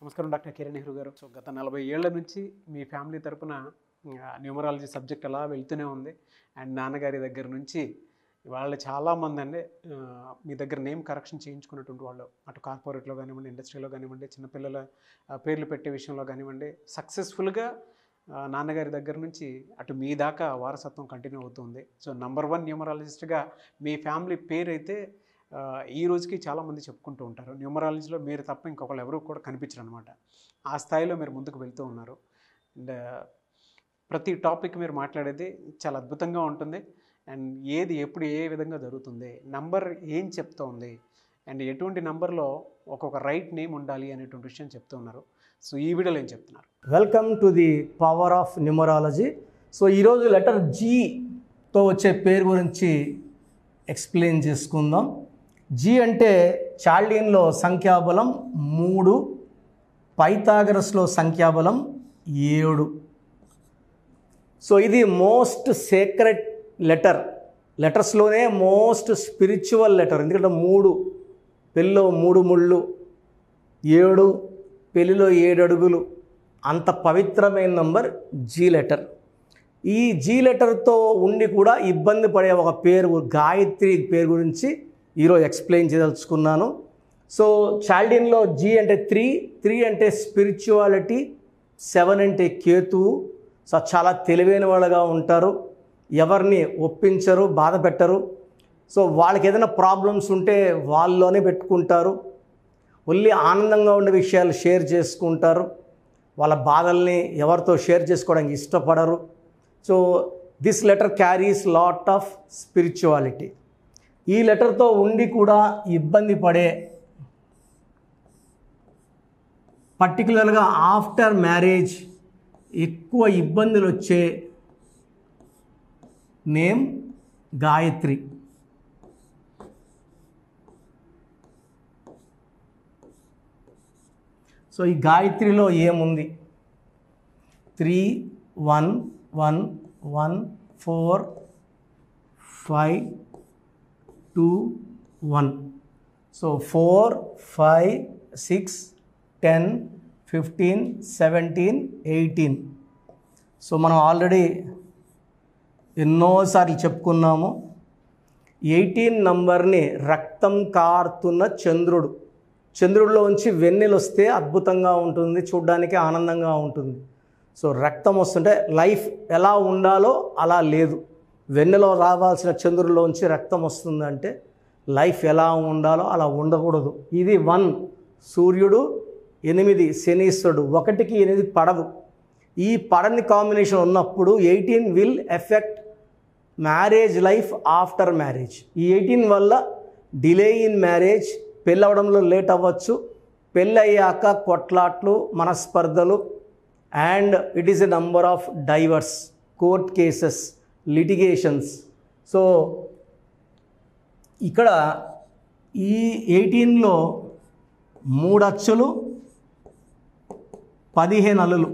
నమస్కారం డాక్టర్ కిరణ్ నెహ్రూ గారు. సో గత 40 ఏళ్ల నుంచి మీ ఫ్యామిలీ తరపున న్యూమరాలజీ సబ్జెక్ట్ అలా వెళ్తూనే ఉంది. అండ్ నాన్నగారి దగ్గర నుంచి వాళ్ళు చాలామంది అండి మీ దగ్గర నేమ్ కరెక్షన్ చేయించుకున్నటువంటి వాళ్ళు, అటు కార్పొరేట్లో కానివ్వండి, ఇండస్ట్రీలో కానివ్వండి, చిన్నపిల్లల పేర్లు పెట్టే విషయంలో కానివ్వండి, సక్సెస్ఫుల్గా నాన్నగారి దగ్గర నుంచి అటు మీ దాకా వారసత్వం కంటిన్యూ అవుతుంది. సో #1 న్యూమరాలజిస్ట్గా మీ ఫ్యామిలీ పేరు అయితే ఈ రోజుకి చాలామంది చెప్పుకుంటూ ఉంటారు. న్యూమరాలజీలో మీరు తప్ప ఇంకొకళ్ళు ఎవరు కూడా కనిపించరు అనమాట. ఆ స్థాయిలో మీరు ముందుకు వెళ్తూ ఉన్నారు. అండ్ ప్రతి టాపిక్ మీరు మాట్లాడేది చాలా అద్భుతంగా ఉంటుంది. అండ్ ఏది ఎప్పుడు ఏ విధంగా జరుగుతుంది, నంబర్ ఏం చెప్తోంది, అండ్ ఎటువంటి నంబర్లో ఒక్కొక్క రైట్ నేమ్ ఉండాలి అనేటువంటి విషయం చెప్తూ ఉన్నారు. సో ఈ వీడియోలో ఏం చెప్తున్నారు? Welcome to the power of numerology. So ఈరోజు లెటర్ జీతో వచ్చే పేరు గురించి ఎక్స్ప్లెయిన్ చేసుకుందాం. జీ అంటే చాల్డియన్లో సంఖ్యాబలం 3, పైథాగరస్లో సంఖ్యాబలం 7. సో ఇది మోస్ట్ సేక్రెడ్ లెటర్స్లోనే మోస్ట్ స్పిరిచువల్ లెటర్. ఎందుకంటే 3 పెళ్ళిలో 3 ముళ్ళు, 7 పెళ్ళిలో 7 అడుగులు, అంత పవిత్రమైన నంబర్ జీ లెటర్. ఈ జీ లెటర్తో ఉండి కూడా ఇబ్బంది పడే ఒక పేరు గాయత్రి పేరు గురించి ఈరోజు ఎక్స్ప్లెయిన్ చేయదలుచుకున్నాను. సో చాల్డియన్లో జీ అంటే 3 అంటే స్పిరిచువాలిటీ, 7 అంటే కేతువు. సో చాలా తెలివైన వాళ్ళగా ఉంటారు, ఎవరిని ఒప్పించరు, బాధ పెట్టరు. సో వాళ్ళకి ఏదైనా ప్రాబ్లమ్స్ ఉంటే వాళ్ళలోనే పెట్టుకుంటారు. ఓన్లీ ఆనందంగా ఉండే విషయాలు షేర్ చేసుకుంటారు, వాళ్ళ బాధల్ని ఎవరితో షేర్ చేసుకోవడానికి ఇష్టపడరు. So this letter carries lot of spirituality. ఈ లెటర్తో ఉండి కూడా ఇబ్బంది పడే, పర్టికులర్గా ఆఫ్టర్ మ్యారేజ్ ఎక్కువ ఇబ్బందులు వచ్చే నేమ్ గాయత్రి. సో ఈ గాయత్రిలో ఏముంది? 3 1 1 1 4 5 2 1. సో 4 5 6 10 15 17 18. సో మనం ఆల్రెడీ ఎన్నోసార్లు చెప్పుకున్నాము. 18 నంబర్ని రక్తం కారుతున్న చంద్రుడిలో ఉంచి వెన్నెలు వస్తే అద్భుతంగా ఉంటుంది, చూడ్డానికి ఆనందంగా ఉంటుంది. సో రక్తం వస్తుంటే లైఫ్ ఎలా ఉండాలో అలా లేదు. వెన్నెలో రావాల్సిన చంద్రుడిలోంచి రక్తం వస్తుందంటే లైఫ్ ఎలా ఉండాలో అలా ఉండకూడదు. ఇది 1 సూర్యుడు, 8 శనీశ్వరుడు, 1కి 8 పడదు. ఈ పడని కాంబినేషన్ ఉన్నప్పుడు 18 will effect marriage life after marriage. ఈ 18 వల్ల డిలే ఇన్ మ్యారేజ్, పెళ్ళి అవ్వడంలో లేట్ అవ్వచ్చు, పెళ్ళి అయ్యాక కొట్లాట్లు, మనస్పర్ధలు, and it is a number of divorce, court cases, litigations. So ఇక్కడ ఈ 18లో 3 అచ్చులు, 15 అల్లులు,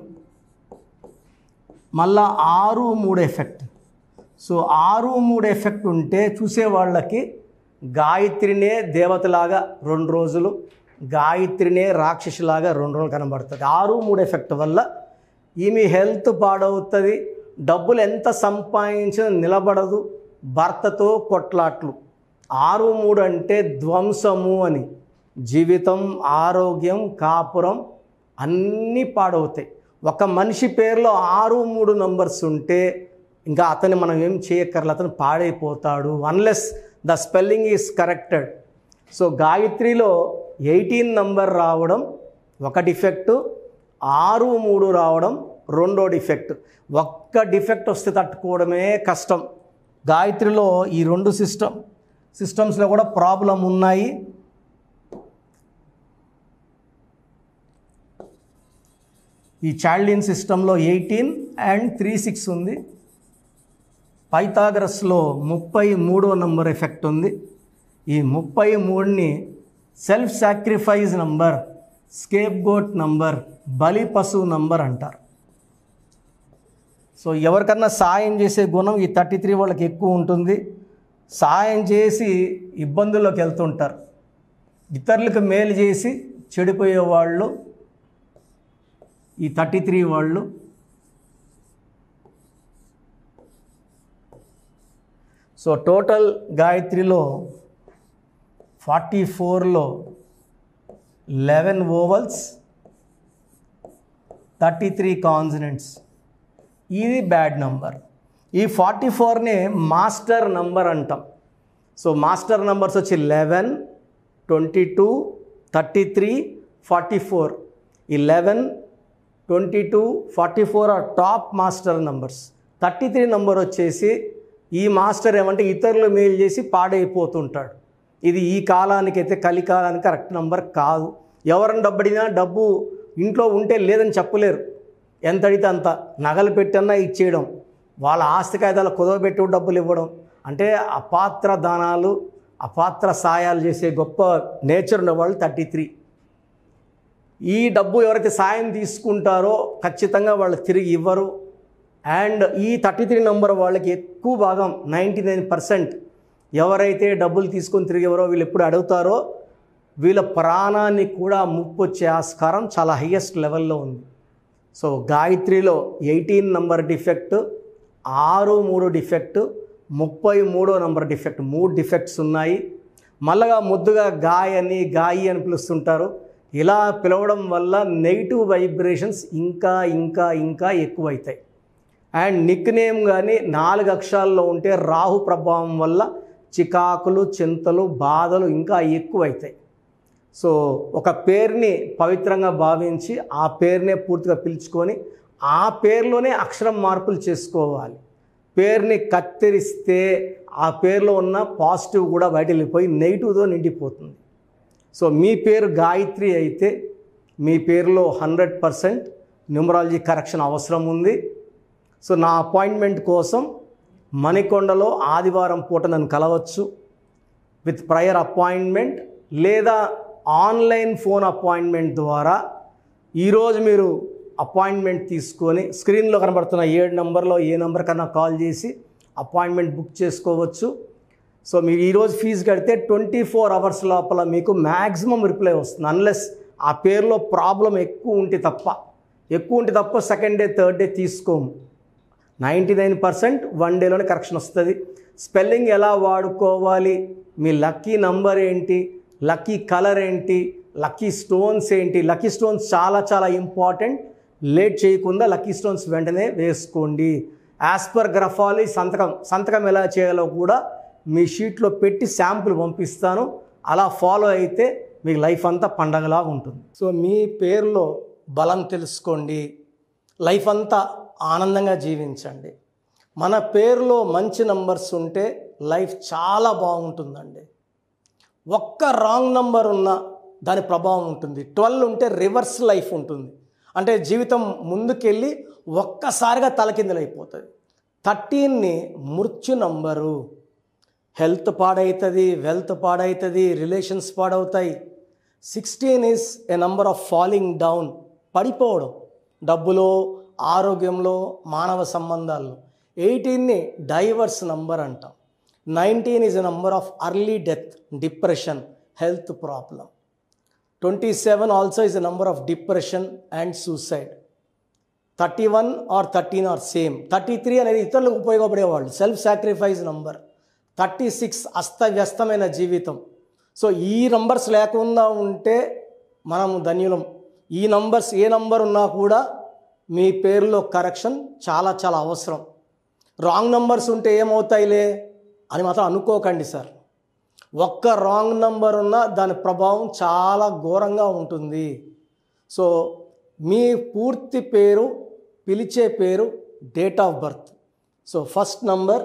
మళ్ళా 6 3 ఎఫెక్ట్. సో 6 3 ఎఫెక్ట్ ఉంటే చూసేవాళ్ళకి గాయత్రినే దేవతలాగా 2 రోజులు, గాయత్రినే రాక్షసిలాగా 2 రోజులు కనబడుతుంది. 6 3 ఎఫెక్ట్ వల్ల ఈమె హెల్త్ పాడవుతుంది, డబ్బులు ఎంత సంపాదించినా నిలబడదు, భర్తతో కొట్లాట్లు. 6 3 అంటే ధ్వంసము అని. జీవితం, ఆరోగ్యం, కాపురం అన్నీ పాడవుతాయి. ఒక మనిషి పేరులో 6 3 నంబర్స్ ఉంటే ఇంకా అతన్ని మనం ఏం చేయక్కర్లేదు, అతను పాడైపోతాడు, unless the spelling is corrected. So గాయత్రిలో 18 నంబర్ రావడం ఒక డిఫెక్టు, 6 3 రావడం రెండో డిఫెక్ట్. ఒక్క డిఫెక్ట్ వస్తే తట్టుకోవడమే కష్టం. గాయత్రిలో ఈ 2 సిస్టమ్స్లో కూడా ప్రాబ్లం ఉన్నాయి. ఈ చాల్డియన్ సిస్టంలో 18 అండ్ 3 6 ఉంది. పైథాగరస్లో 33వ నంబర్ ఎఫెక్ట్ ఉంది. ఈ 33ని self sacrifice number, scapegoat number, బలి పశువు నంబర్ అంటారు. సో ఎవరికన్నా సాయం చేసే గుణం ఈ 33 వాళ్ళకి ఎక్కువ ఉంటుంది. సాయం చేసి ఇబ్బందుల్లోకి వెళ్తుంటారు. ఇతరులకు మేలు చేసి చెడిపోయేవాళ్ళు ఈ 33 వాళ్ళు. సో టోటల్ గాయత్రిలో 44లో 11 వోవల్స్, 33 కాన్సనెంట్స్. ఇది బ్యాడ్ నంబర్. ఈ 44నే మాస్టర్ నంబర్ అంటాం. సో మాస్టర్ నంబర్స్ వచ్చి 11, 22, 33, 44. 11, 22, 44 are top master numbers. 33 number వచ్చేసి ఈ మాస్టర్ ఏమంటే ఇతరులు మేలు చేసి పాడైపోతుంటాడు. ఇది ఈ కాలానికైతే కలికాలానికి కరెక్ట్ నంబర్ కాదు. ఎవరిని డబ్బు అడిగినా డబ్బు ఇంట్లో ఉంటే లేదని చెప్పలేరు. ఎంత అడిగితే అంత నగలు పెట్టన్నా ఇచ్చేయడం, వాళ్ళ ఆస్తి కాగితాలు కుదవబెట్టి డబ్బులు ఇవ్వడం, అంటే అపాత్ర దానాలు, అపాత్ర సాయాలు చేసే గొప్ప నేచర్ ఉన్నవాళ్ళు 33. ఈ డబ్బు ఎవరైతే సాయం తీసుకుంటారో ఖచ్చితంగా వాళ్ళు తిరిగి ఇవ్వరు. అండ్ ఈ 33 నెంబర్ వాళ్ళకి ఎక్కువ భాగం 99% ఎవరైతే డబ్బులు తీసుకొని తిరిగి ఎవరో వీళ్ళు ఎప్పుడు అడుగుతారో వీళ్ళ ప్రాణాన్ని కూడా ముప్పు వచ్చే ఆస్కారం చాలా హైయెస్ట్ లెవెల్లో ఉంది. సో గాయత్రిలో 18 number defect, 63 defect, 33 number defect, 3 defects ఉన్నాయి. మళ్ళగా ముద్దుగా గాయి అని పిలుస్తుంటారు. ఇలా పిలవడం వల్ల నెగిటివ్ వైబ్రేషన్స్ ఇంకా ఇంకా ఇంకా ఎక్కువైతాయి. అండ్ నిక్ నేమ్ కానీ 4 అక్షరాల్లో ఉంటే రాహు ప్రభావం వల్ల చికాకులు, చింతలు, బాధలు ఇంకా ఎక్కువైతాయి. సో ఒక పేరుని పవిత్రంగా భావించి ఆ పేరునే పూర్తిగా పిలుచుకొని ఆ పేరులోనే అక్షరం మార్పులు చేసుకోవాలి. పేరుని కత్తిరిస్తే ఆ పేరులో ఉన్న పాజిటివ్ కూడా బయట వెళ్ళిపోయి నెగిటివ్తో నిండిపోతుంది. సో మీ పేరు గాయత్రి అయితే మీ పేరులో 100% న్యూమరాలజీ కరెక్షన్ అవసరం ఉంది. సో నా అపాయింట్మెంట్ కోసం మణికొండలో ఆదివారం పూట నన్ను కలవచ్చు విత్ ప్రయర్ అపాయింట్మెంట్, లేదా ఆన్లైన్ ఫోన్ అపాయింట్మెంట్ ద్వారా ఈరోజు మీరు అపాయింట్మెంట్ తీసుకొని స్క్రీన్లో కనబడుతున్న 7 నెంబర్లో ఏ నెంబర్ కన్నా కాల్ చేసి అపాయింట్మెంట్ బుక్ చేసుకోవచ్చు. సో మీరు ఈరోజు ఫీజు కడితే 24 అవర్స్ లోపల మీకు మ్యాక్సిమం రిప్లై వస్తుంది. అన్లెస్ ఆ పేరులో ప్రాబ్లం ఎక్కువ ఉంటే తప్ప సెకండ్ డే థర్డ్ డే తీసుకోము. 99% 1 డేలోనే కరెక్షన్ వస్తుంది. స్పెల్లింగ్ ఎలా వాడుకోవాలి, మీ లక్కీ నంబర్ ఏంటి, లక్కీ కలర్ ఏంటి, లక్కీ స్టోన్స్ ఏంటి. లక్కీ స్టోన్స్ చాలా చాలా ఇంపార్టెంట్. లేట్ చేయకుండా లక్కీ స్టోన్స్ వెంటనే వేసుకోండి. యాజ్ పర్ గ్రఫాలజీ సంతకం ఎలా చేయాలో కూడా మీ షీట్లో పెట్టి శాంపుల్ పంపిస్తాను. అలా ఫాలో అయితే మీకు లైఫ్ అంతా పండగలాగా ఉంటుంది. సో మీ పేరులో బలం తెలుసుకోండి, లైఫ్ అంతా ఆనందంగా జీవించండి. మన పేరులో మంచి నంబర్స్ ఉంటే లైఫ్ చాలా బాగుంటుందండి. ఒక్క రాంగ్ నంబర్ ఉన్నా దాని ప్రభావం ఉంటుంది. 12 ఉంటే రివర్స్ లైఫ్ ఉంటుంది, అంటే జీవితం ముందుకెళ్ళి ఒక్కసారిగా తలకిందులైపోతుంది. 13ని మృత్యు నంబరు. హెల్త్ పాడవుతుంది, వెల్త్ పాడవుతుంది, రిలేషన్స్ పాడవుతాయి. 16 is a number of falling down, పడిపోవడం, డబ్బులో, ఆరోగ్యంలో, మానవ సంబంధాల్లో. 18ని డైవర్స్ నంబర్ అంటాం. 19 is a number of early death, depression, health problem. 27 also is a number of depression and suicide. 31 or 13 are same. 33 అనేది ఇతరులకు ఉపయోగపడేవాళ్ళు, సెల్ఫ్ సాక్రిఫైస్ నంబర్. 36 అస్తవ్యస్తమైన జీవితం. సో ఈ నంబర్స్ లేకుండా ఉంటే మనం ధన్యులం. ఈ నంబర్స్ ఏ నంబర్ ఉన్నా కూడా మీ పేరులో కరెక్షన్ చాలా చాలా అవసరం. రాంగ్ నంబర్స్ ఉంటే ఏమవుతాయిలే అని మాత్రం అనుకోకండి సార్. ఒక్క రాంగ్ నంబర్ ఉన్నా దాని ప్రభావం చాలా ఘోరంగా ఉంటుంది. సో మీ పూర్తి పేరు, పిలిచే పేరు, date of birth. So first number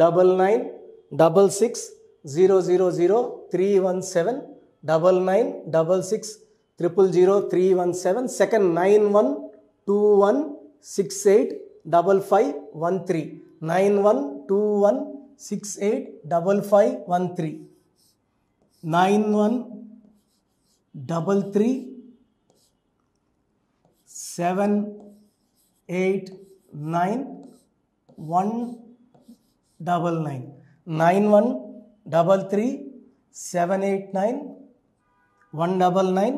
9966000317, 9966000317. Second 9121685513, 9121685513, 9133789199, 9133789199.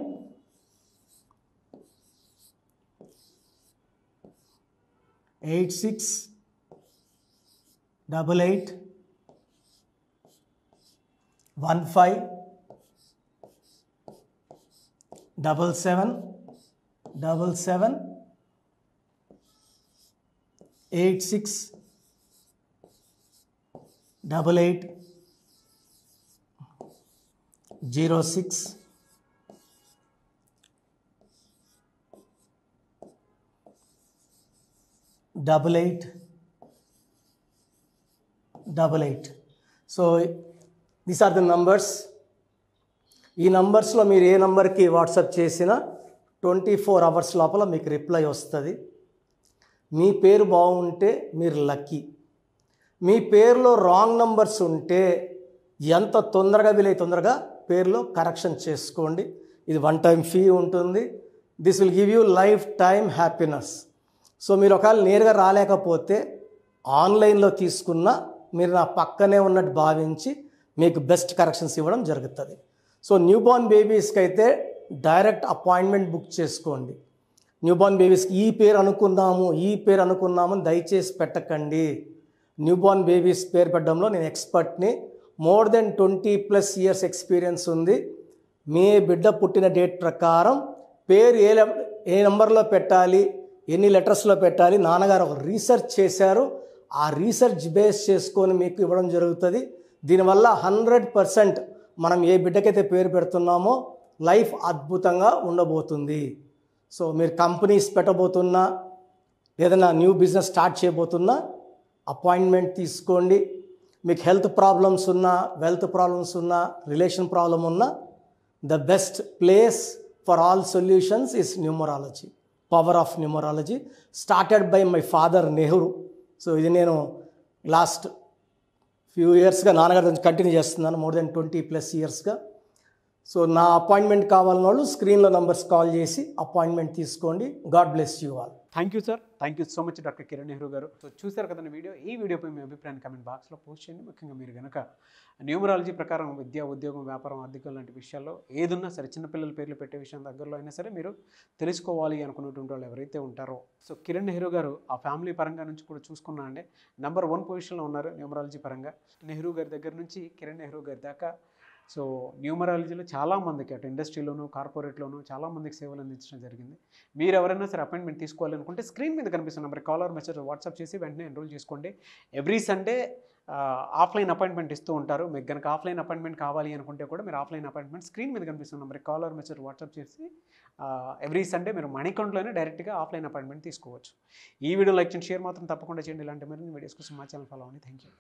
8688 1577 8688 06 8888. So these are the numbers. ఈ నంబర్స్లో మీరు ఏ నంబర్కి వాట్సాప్ చేసినా 24 అవర్స్ లోపల మీకు రిప్లై వస్తుంది. మీ పేరు బాగుంటే మీరు లక్కీ. మీ పేరులో రాంగ్ నంబర్స్ ఉంటే ఎంత తొందరగా వీలైతే తొందరగా పేరులో కరెక్షన్ చేసుకోండి. ఇది 1 టైం ఫీ ఉంటుంది. This will give you life time happiness. So మీరు ఒకవేళ నేరుగా రాలేకపోతే ఆన్లైన్లో తీసుకున్న మీరు నా పక్కనే ఉన్నట్టు భావించి మీకు బెస్ట్ కరెక్షన్స్ ఇవ్వడం జరుగుతుంది. సో న్యూబార్న్ బేబీస్కి అయితే డైరెక్ట్ అపాయింట్మెంట్ బుక్ చేసుకోండి. న్యూబార్న్ బేబీస్కి ఈ పేరు అనుకున్నాము దయచేసి పెట్టకండి. న్యూబార్న్ బేబీస్ పేరు పెట్టడంలో నేను ఎక్స్పర్ట్ని. మోర్ దెన్ 20+ ఇయర్స్ ఎక్స్పీరియన్స్ ఉంది. మీ బిడ్డ పుట్టిన డేట్ ప్రకారం పేరు ఏ నెంబర్లో పెట్టాలి, ఎన్ని లెటర్స్లో పెట్టాలి, నాన్నగారు ఒక రీసెర్చ్ చేశారు. ఆ రీసెర్చ్ బేస్ చేసుకొని మీకు ఇవ్వడం జరుగుతుంది. దీనివల్ల 100% మనం ఏ బిడ్డకైతే పేరు పెడుతున్నామో లైఫ్ అద్భుతంగా ఉండబోతుంది. సో మీరు కంపెనీస్ పెట్టబోతున్నా, ఏదైనా న్యూ బిజినెస్ స్టార్ట్ చేయబోతున్నా అపాయింట్మెంట్ తీసుకోండి. మీకు హెల్త్ ప్రాబ్లమ్స్ ఉన్నా, వెల్త్ ప్రాబ్లమ్స్ ఉన్నా, రిలేషన్ ప్రాబ్లం ఉన్నా, the best place for all solutions is numerology. Power of numerology started by my father Nehru. So ఇది నేను లాస్ట్ ఫ్యూ ఇయర్స్గా నాన్నగారి నుంచి కంటిన్యూ చేస్తున్నాను, మోర్ దెన్ 20+ ఇయర్స్గా. సో నా అపాయింట్మెంట్ కావాలన్న వాళ్ళు స్క్రీన్లో నంబర్స్ కాల్ చేసి అపాయింట్మెంట్ తీసుకోండి. God bless you all. Thank you sir. Thank you so much doctor Kiran Nehru గారు. సో చూసారు కదండి వీడియో. ఈ వీడియోపై మీ అభిప్రాయాన్ని కామెంట్ బాక్స్లో పోస్ట్ చేయండి. ముఖ్యంగా మీరు కనుక న్యూమరాలజీ ప్రకారం విద్య, ఉద్యోగం, వ్యాపారం, ఆర్థికం లాంటి విషయాల్లో ఏదున్నా సరే, చిన్నపిల్లల పేర్లు పెట్టే విషయం దగ్గరలో అయినా సరే మీరు తెలుసుకోవాలి అనుకున్నటువంటి వాళ్ళు ఎవరైతే ఉంటారో, సో కిరణ్ నెహ్రూ గారు ఆ ఫ్యామిలీ పరంగా నుంచి కూడా చూసుకున్నా అండి నెంబర్ 1 పొజిషన్లో ఉన్నారు న్యూమరాలజీ పరంగా. నెహ్రూ గారి దగ్గర నుంచి కిరణ్ నెహ్రూ గారి దాకా సో న్యూమరాలజీలో చాలామందికి అటు ఇండస్ట్రీలోను, కార్పొరేట్లోను చాలామందికి సేవలు అందించడం జరిగింది. మీరు ఎవరైనా సరే అపాయింట్మెంట్ తీసుకోవాలనుకుంటే స్క్రీన్ మీద కనిపిస్తున్న number call or message WhatsApp చేసి వెంటనే ఎన్రోల్ చేసుకోండి. ఎవ్రీ సండే ఆఫ్లైన్ అపాయింట్మెంట్ ఇస్తూ ఉంటారు. మీకు కనుక ఆఫ్లైన్ అపాయింట్మెంట్ కావాలి అనుకుంటే కూడా మీరు ఆఫ్లైన్ అపాయింట్మెంట్ స్క్రీన్ మీద కనిపిస్తున్న number call or message WhatsApp చేసి ఎవ్రీ సండే మీరు మణికంట్లోనే డైరెక్ట్గా ఆఫ్లైన్ అపాయింట్మెంట్ తీసుకోవచ్చు. ఈ వీడియో లైక్ చేయండి, షేర్ మాత్రం తప్పకుండా చేయండి. ఇలాంటి మరిన్ని వీడియోస్ కోసం మా ఛానల్ ఫాలో అవ్వండి. Thank you.